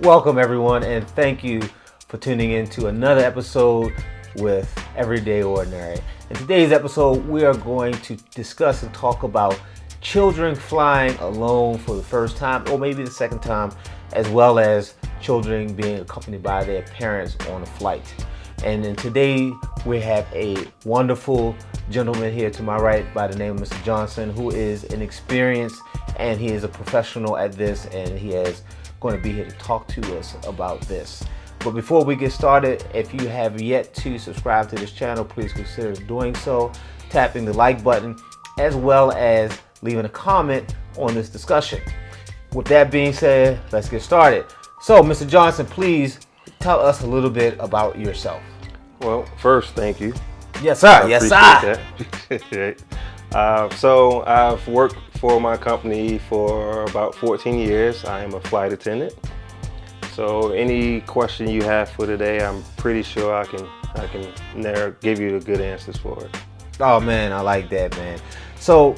Welcome, everyone, and thank you for tuning in to another episode with Everyday Ordinary. In today's episode, we are going to discuss and talk about children flying alone for the first time, or maybe the second time, as well as children being accompanied by their parents on a flight. And then today, we have a wonderful gentleman here to my right by the name of Mr. Johnson, who is an experienced and he is a professional at this, and he is going to be here to talk to us about this. But before we get started, if you have yet to subscribe to this channel, please consider doing so, tapping the like button, as well as leaving a comment on this discussion. With that being said, let's get started. So, Mr. Johnson, please tell us a little bit about yourself. Well, first, thank you. Yes, sir. Yes, sir. Appreciate that. So I've worked for my company for about 14 years. I am a flight attendant. So any question you have for today, I'm pretty sure I can give you the good answers for it. Oh man, I like that, man. So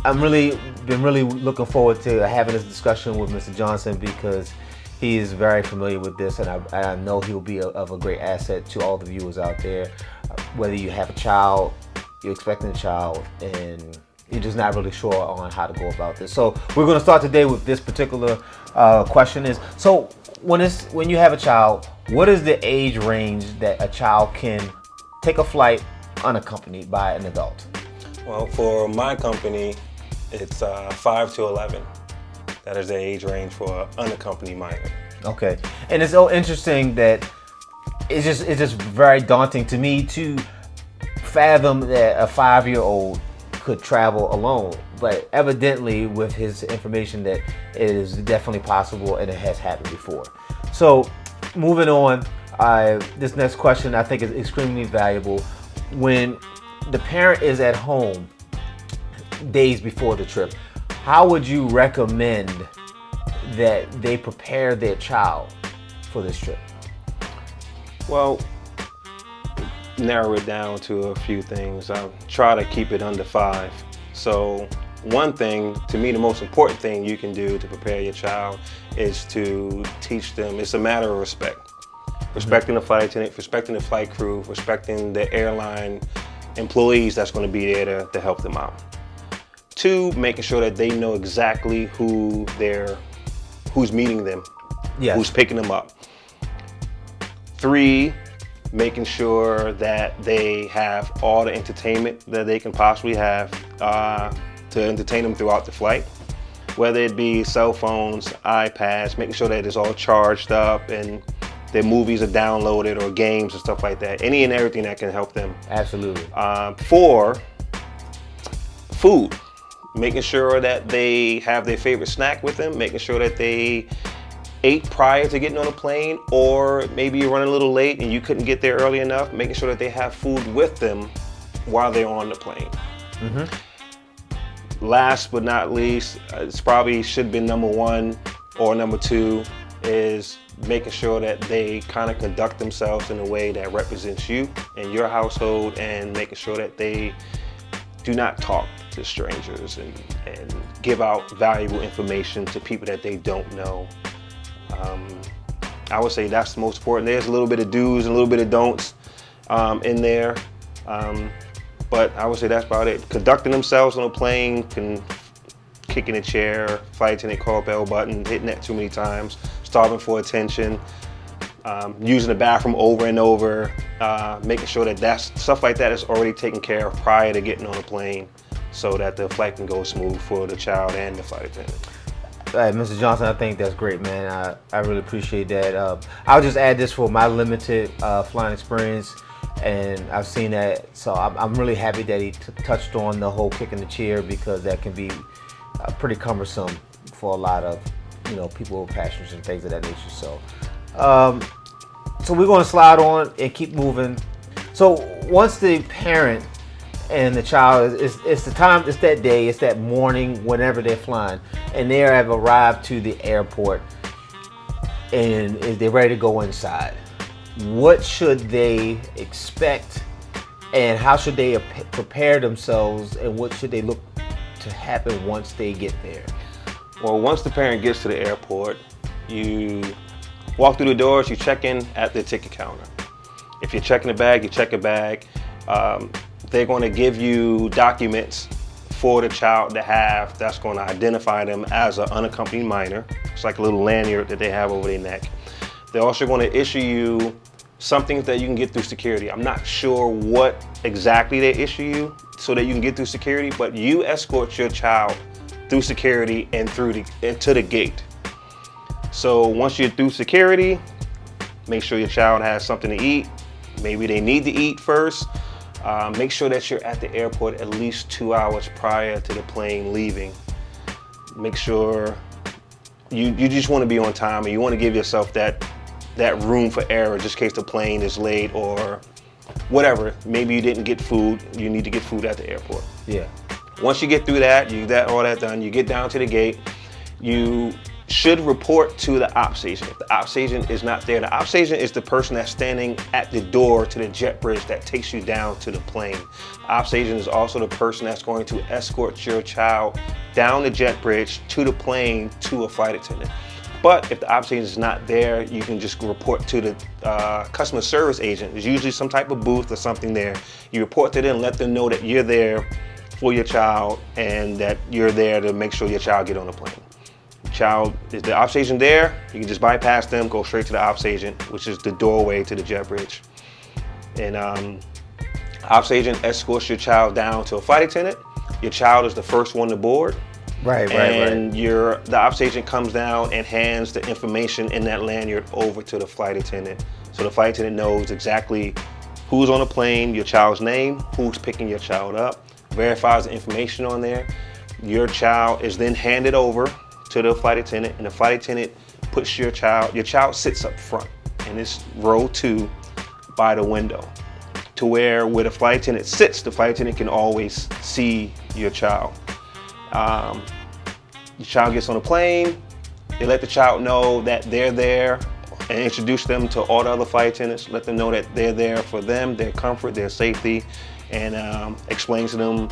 been really looking forward to having this discussion with Mr. Johnson because he is very familiar with this, and I know he'll be of a great asset to all the viewers out there. Whether you have a child, you're expecting a child, and you're just not really sure on how to go about this. So we're going to start today with this particular question is, so when you have a child, what is the age range that a child can take a flight unaccompanied by an adult? Well, for my company, it's 5 to 11. That is the age range for an unaccompanied minor. Okay, and it's so interesting that it's just very daunting to me to fathom that a 5-year-old could travel alone. But evidently, with his information, that it is definitely possible and it has happened before. So, moving on, this next question I think is extremely valuable. When the parent is at home days before the trip, how would you recommend that they prepare their child for this trip? Well, narrow it down to a few things. I'll try to keep it under 5. So one thing, to me, the most important thing you can do to prepare your child is to teach them, it's a matter of respect. Respecting the flight attendant, respecting the flight crew, respecting the airline employees that's going to be there to help them out. 2, making sure that they know exactly who's meeting them, Yes. who's picking them up. 3, making sure that they have all the entertainment that they can possibly have to entertain them throughout the flight. Whether it be cell phones, iPads, making sure that it's all charged up and their movies are downloaded or games and stuff like that. Any and everything that can help them. Absolutely. 4, food. Making sure that they have their favorite snack with them, making sure that they ate prior to getting on a plane, or maybe you're running a little late and you couldn't get there early enough, making sure that they have food with them while they're on the plane. Mm-hmm. Last but not least, it's probably should be number 1 or number 2, is making sure that they kind of conduct themselves in a way that represents you and your household, and making sure that they do not talk to strangers and give out valuable information to people that they don't know. I would say that's the most important. There's a little bit of do's and a little bit of don'ts in there, but I would say that's about it. Conducting themselves on a plane, kicking a chair, flight attendant call bell button, hitting that too many times, starving for attention, using the bathroom over and over, making sure that stuff like that is already taken care of prior to getting on a plane, so that the flight can go smooth for the child and the flight attendant. Mr. Johnson, I think that's great, man. I really appreciate that. I'll just add this for my limited flying experience, and I've seen that, so I'm really happy that he touched on the whole kicking the chair, because that can be pretty cumbersome for a lot of people with passengers and things of that nature. So we're going to slide on and keep moving. So once the parent and the child, it's the time, it's that day, it's that morning, whenever they're flying, and they have arrived to the airport and they're ready to go inside, what should they expect, and how should they prepare themselves, and what should they look to happen once they get there? Well, once the parent gets to the airport, You walk through the doors, you check in at the ticket counter. If you're checking a bag, you check a bag. They're going to give you documents for the child to have that's going to identify them as an unaccompanied minor. It's like a little lanyard that they have over their neck. They're also going to issue you something that you can get through security. I'm not sure what exactly they issue you so that you can get through security, but you escort your child through security and to the gate. So once you're through security, make sure your child has something to eat. Maybe they need to eat first. Make sure that you're at the airport at least 2 hours prior to the plane leaving. Make sure you just want to be on time, and you want to give yourself that room for error just in case the plane is late or whatever. Maybe you didn't get food. You need to get food at the airport. Yeah. Once you get through that, you got all that done, you get down to the gate, you should report to the ops agent. If the ops agent is not there, the ops agent is the person that's standing at the door to the jet bridge that takes you down to the plane. The ops agent is also the person that's going to escort your child down the jet bridge to the plane to a flight attendant. But if the ops agent is not there, you can just report to the customer service agent. There's usually some type of booth or something there. You report to them, let them know that you're there for your child and that you're there to make sure your child get on the plane. Is the ops agent there, you can just bypass them, go straight to the ops agent, which is the doorway to the jet bridge. And ops agent escorts your child down to a flight attendant. Your child is the first one to board. Right. The ops agent comes down and hands the information in that lanyard over to the flight attendant. So the flight attendant knows exactly who's on the plane, your child's name, who's picking your child up, verifies the information on there. Your child is then handed over to the flight attendant, and the flight attendant puts your child sits up front in this row 2 by the window, to where the flight attendant sits, the flight attendant can always see your child. Your child gets on the plane, they let the child know that they're there and introduce them to all the other flight attendants, let them know that they're there for them, their comfort, their safety, and explain to them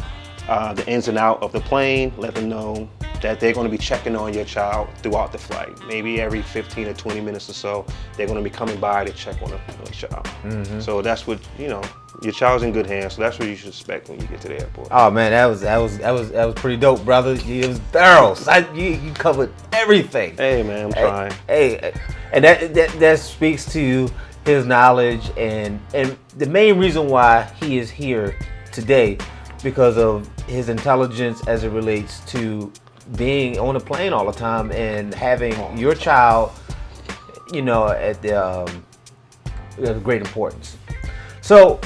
the ins and out of the plane, let them know that they're going to be checking on your child throughout the flight. Maybe every 15 or 20 minutes or so, they're going to be coming by to check on the child. Mm-hmm. So that's what, your child's in good hands. So that's what you should expect when you get to the airport. Oh man, that was pretty dope, brother. It was thorough. You covered everything. Hey man, I'm trying. Hey, and that speaks to his knowledge and the main reason why he is here today, because of his intelligence as it relates to being on a plane all the time and having your child, at the great importance. So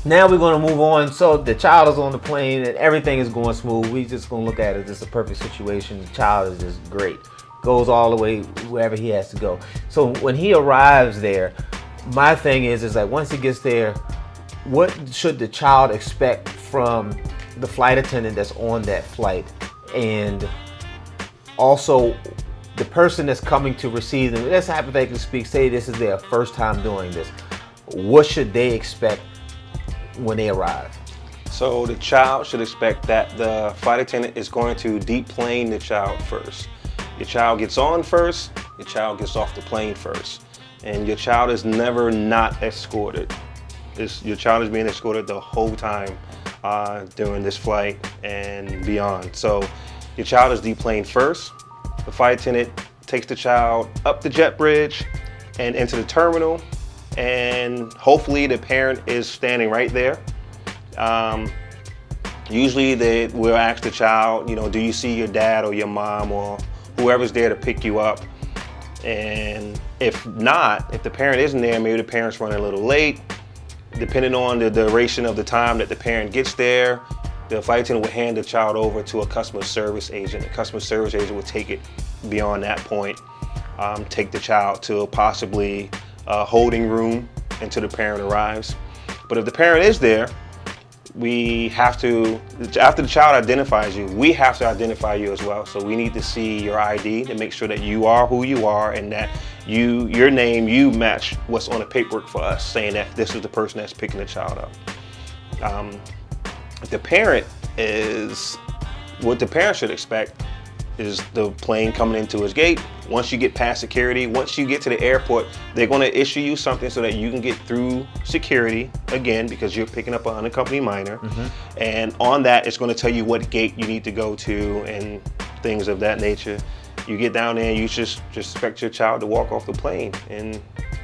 now we're going to move on. So the child is on the plane and everything is going smooth. We just going to look at it as a perfect situation. The child is just great. Goes all the way wherever he has to go. So when he arrives there, my thing is like once he gets there, what should the child expect from the flight attendant that's on that flight? And also the person that's coming to receive them, let's hypothetically speak, say this is their first time doing this. What should they expect when they arrive? So the child should expect that the flight attendant is going to deplane the child first. Your child gets on first, your child gets off the plane first. And your child is never not escorted. Your child is being escorted the whole time during this flight and beyond. So your child is deplaned first. The flight attendant takes the child up the jet bridge and into the terminal, and hopefully the parent is standing right there. Usually they will ask the child, do you see your dad or your mom or whoever's there to pick you up? And if not, if the parent isn't there, maybe the parent's running a little late. Depending on the duration of the time that the parent gets there, the flight attendant will hand the child over to a customer service agent. The customer service agent will take it beyond that point, take the child to possibly a holding room until the parent arrives. But if the parent is there, we have to, after the child identifies you, we have to identify you as well. So we need to see your ID to make sure that you are who you are and that your name, you match what's on the paperwork for us, saying that this is the person that's picking the child up. The parent is, what the parent should expect is the plane coming into its gate. Once you get past security, once you get to the airport, they're going to issue you something so that you can get through security again, because you're picking up an unaccompanied minor. And on that, it's going to tell you what gate you need to go to and things of that nature. You get down there, and you just expect your child to walk off the plane, and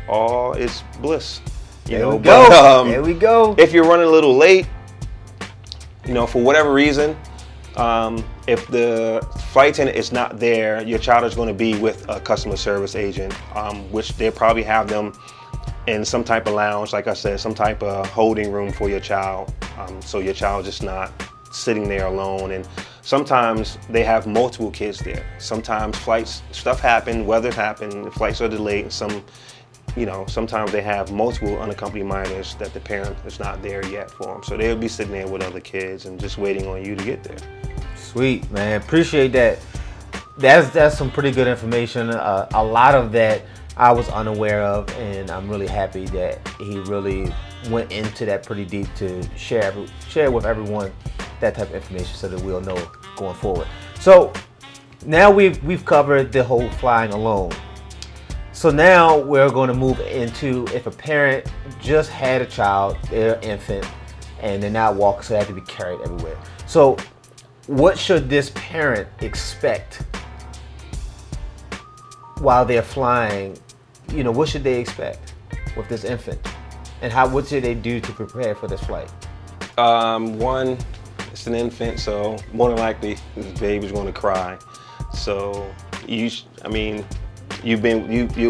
all is bliss. There we go. There we go. If you're running a little late, for whatever reason, if the flight attendant is not there, your child is going to be with a customer service agent, which they probably have them in some type of lounge, like I said, some type of holding room for your child, so your child is not sitting there alone. And sometimes they have multiple kids there. Sometimes stuff happen, weather happen, flights are delayed, and sometimes they have multiple unaccompanied minors that the parent is not there yet for them. So they'll be sitting there with other kids and just waiting on you to get there. Sweet, man. Appreciate that. That's some pretty good information. A lot of that I was unaware of, and I'm really happy that he really went into that pretty deep to share with everyone that type of information so that we'll know going forward. So now we've covered the whole flying alone. So now we're going to move into if a parent just had a child, they're an infant, and they're not walking, so they have to be carried everywhere. So what should this parent expect while they're flying? What should they expect with this infant? And what should they do to prepare for this flight? One, it's an infant, so more than likely this baby's going to cry. So you're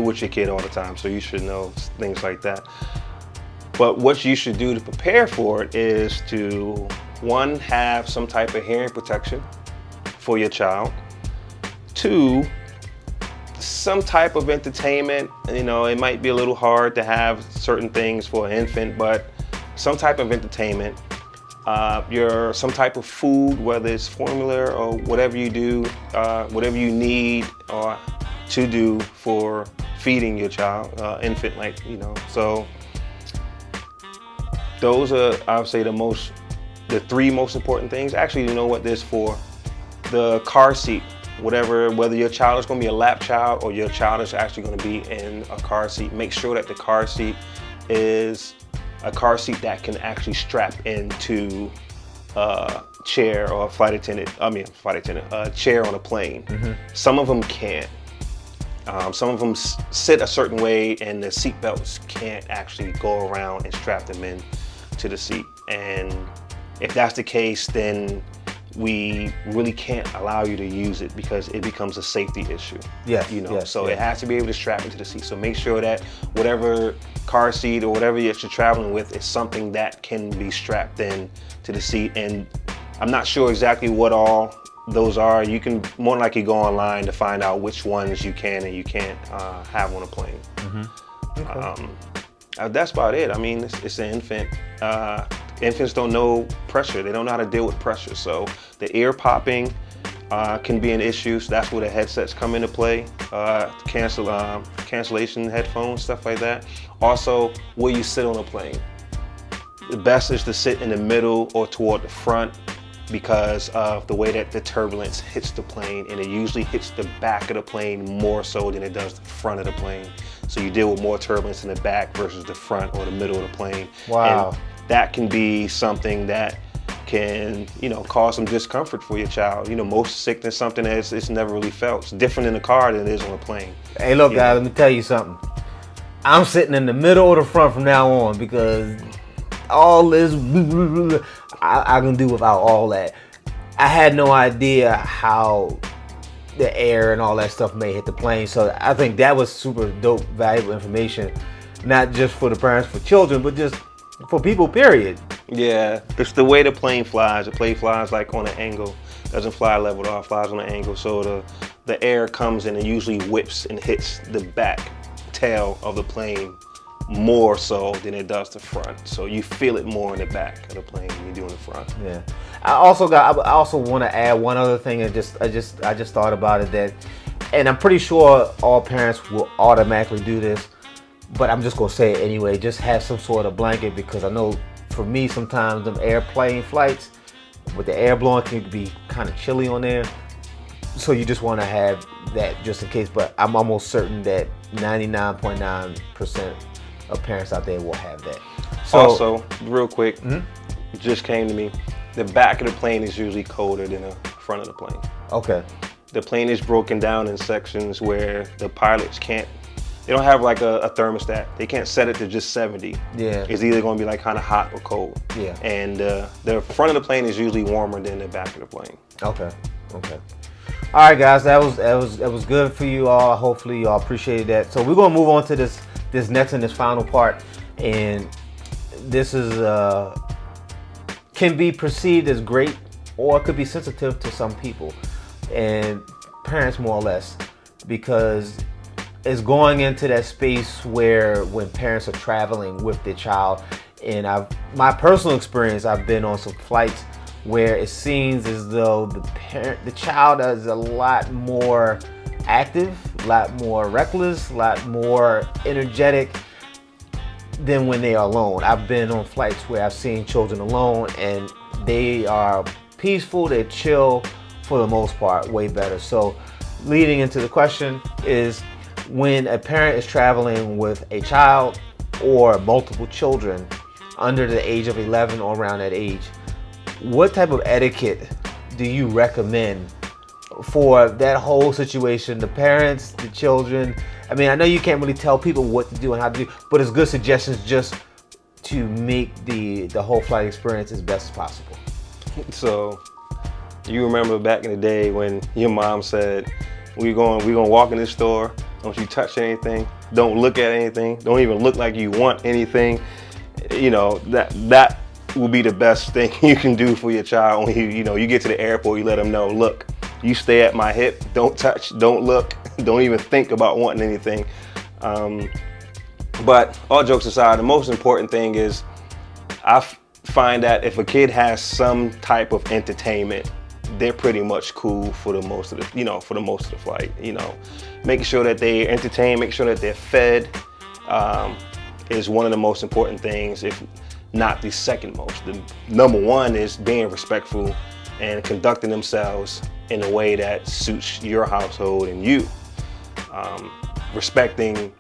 with your kid all the time, so you should know things like that. But what you should do to prepare for it is to, one, have some type of hearing protection for your child. Two, some type of entertainment. It might be a little hard to have certain things for an infant, but some type of entertainment. Some type of food, whether it's formula or whatever you do, whatever you need or to do for feeding your child, infant, So those are, I would say, the three most important things. Actually, there's four. The car seat, whether your child is going to be a lap child or your child is actually going to be in a car seat, make sure that the car seat is a car seat that can actually strap into a chair or a chair on a plane. Some of them can't. Some of them sit a certain way, and the seat belts can't actually go around and strap them in to the seat. And if that's the case, then we really can't allow you to use it because it becomes a safety issue. It has to be able to strap into the seat. So make sure that whatever car seat or whatever you're traveling with is something that can be strapped in to the seat. And I'm not sure exactly what all those are. You can more than likely go online to find out which ones you can and you can't have on a plane. Okay. That's about it. It's an infant. Infants don't know pressure. They don't know how to deal with pressure. So the ear popping can be an issue. So that's where the headsets come into play. Cancellation headphones, stuff like that. Also, where you sit on a plane. The best is to sit in the middle or toward the front because of the way that the turbulence hits the plane, and it usually hits the back of the plane more so than it does the front of the plane. So you deal with more turbulence in the back versus the front or the middle of the plane. Wow. And that can be something that can, cause some discomfort for your child. Motion sickness, something that it's never really felt. It's different in the car than it is on a plane. Hey, look, guys, let me tell you something. I'm sitting in the middle or the front from now on because all this I can do without all that. I had no idea how the air and all that stuff may hit the plane. So I think that was super dope, valuable information, not just for the parents, for children, but just for people, period. Yeah, it's the way the plane flies. The plane flies like on an angle. Doesn't fly leveled off, flies on an angle. So the air comes in and usually whips and hits the back tail of the plane more so than it does the front. So you feel it more in the back of the plane than you do in the front. Yeah. I also want to add one other thing. I just thought about it, that, and I'm pretty sure all parents will automatically do this, but I'm just gonna say it anyway. Just have some sort of blanket, because I know for me sometimes them airplane flights with the air blowing can be kind of chilly on there. So you just want to have that just in case, but I'm almost certain that 99.9% of parents out there will have that. So, also, real quick, it just came to me. The back of the plane is usually colder than the front of the plane. okay. The plane is broken down in sections where the pilots can't, they don't have like a thermostat. They can't set it to just 70. Yeah. It's either going to be like kind of hot or cold. Yeah. And the front of the plane is usually warmer than the back of the plane. Okay. All right, guys, that was good for you all. Hopefully, you all appreciated that. So we're gonna move on to this next and this final part, and this is can be perceived as great, or it could be sensitive to some people and parents more or less, because it's going into that space where when parents are traveling with their child, and my personal experience, I've been on some flights where it seems as though the child is a lot more active, a lot more reckless, a lot more energetic than when they are alone. I've been on flights where I've seen children alone and they are peaceful, they're chill for the most part, way better. So leading into the question is, when a parent is traveling with a child or multiple children under the age of 11 or around that age, what type of etiquette do you recommend for that whole situation? The parents, the children. I mean, I know you can't really tell people what to do and how to do, but it's good suggestions just to make the whole flight experience as best as possible. So, you remember back in the day when your mom said, we're gonna walk in this store, don't you touch anything, don't look at anything, don't even look like you want anything. You know, that will be the best thing you can do for your child. When you get to the airport, you let them know, look, you stay at my hip, don't touch, don't look, don't even think about wanting anything. But all jokes aside, the most important thing is I find that if a kid has some type of entertainment, they're pretty much cool for the most of the flight. Making sure that they entertain, make sure that they're fed is one of the most important things, if not the second most. The number one is being respectful and conducting themselves in a way that suits your household and you. Respecting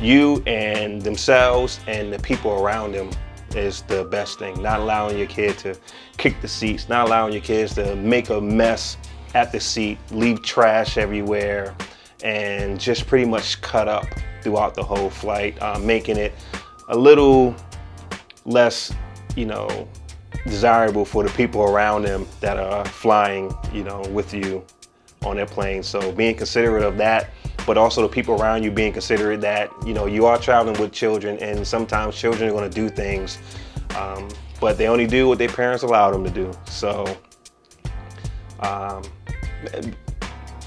you and themselves and the people around them is the best thing. Not allowing your kid to kick the seats, not allowing your kids to make a mess at the seat, leave trash everywhere, and just pretty much cut up throughout the whole flight, making it a little less, desirable for the people around them that are flying, with you on their plane. So being considerate of that, but also the people around you being considerate that, you are traveling with children, and sometimes children are going to do things, but they only do what their parents allow them to do. So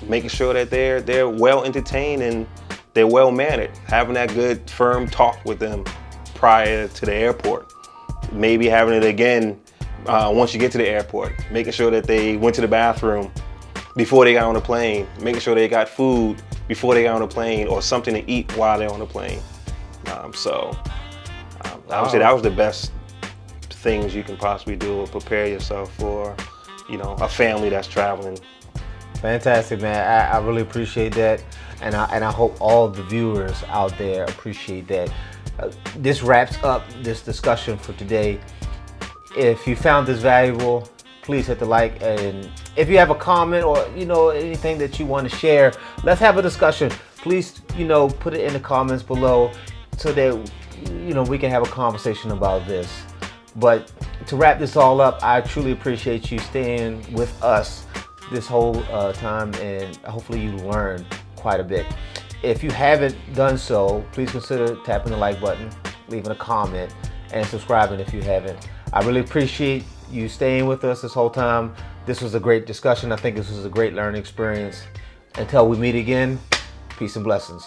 making sure that they're well entertained and they're well mannered, having that good firm talk with them prior to the airport, maybe having it again once you get to the airport, making sure that they went to the bathroom before they got on the plane, making sure they got food before they got on the plane, or something to eat while they're on the plane. I would say that was the best things you can possibly do to prepare yourself for, a family that's traveling. Fantastic, man. I really appreciate that, and I hope all the viewers out there appreciate that. This wraps up this discussion for today. If you found this valuable, please hit the like, and if you have a comment or anything that you want to share, let's have a discussion. Please put it in the comments below so that we can have a conversation about this. But to wrap this all up, I truly appreciate you staying with us this whole time, and hopefully you learned quite a bit. If you haven't done so, please consider tapping the like button, leaving a comment, and subscribing if you haven't. I really appreciate you staying with us this whole time. This was a great discussion. I think this was a great learning experience. Until we meet again, peace and blessings.